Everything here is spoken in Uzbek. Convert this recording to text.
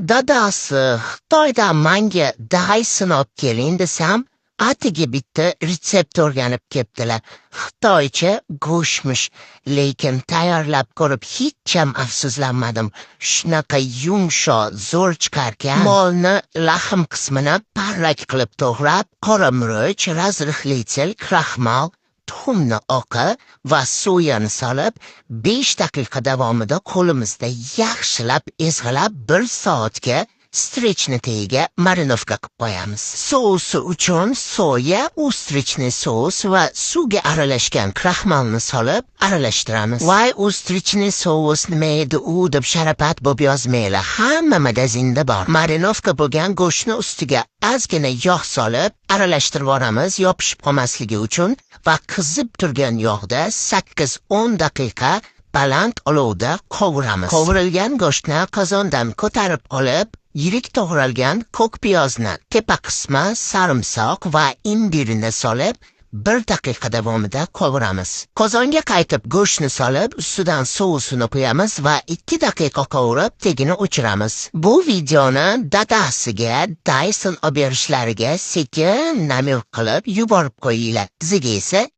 Dadasi Xitoydan menga Dyson olib keling desam, atigi bitta retsept o'rganib kelibdilar. Xitoycha go'shtmish, lekin tayyorlab ko'rib hecham afsuslanmadim. Shunaqa yumshoq, zo'r chiqarkan. Molni lahm qismini parlak qilib to'g'rab, qora murch, razrixlitel, kraxmal, tuxumni oqi va soyani solib 5 daqiqa davomida qo'limizda yaxshilab ezg'ilab 1 soatga strichni tagiga marinovka qilib qo'yamiz. Sousi uchun soya, ustrichni sos va suvga aralashgan kraxmalni solib aralashtiramiz. Voy, ustrichni sos nima edi u deb sharapat bo'lib yozmanglar. Hamma magazinda bor. Marinovka bo'lgan go'shtni ustiga ozgina yog' solib aralashtirib olamiz yopishib qolmasligi uchun va qizib turgan yog'da 8-10 daqiqa baland olovda qovuramiz. Qovurilgan go'shtni qozondan ko'tarib olib, yirik to'g'ralgan ko'k piyozni, tepa qismi sarimsoq va imbirni solib 1 daqiqa davomida qovuramiz. Qozonga qaytib go'shtni solib, ustidan sousini qo'yamiz va 2 daqiqa qovurib, tagini o'chiramiz. Bu videoni dadasiga Dyson olib berishlariga sekin namir qilib yuborib qo'yinglar. Tiziga esa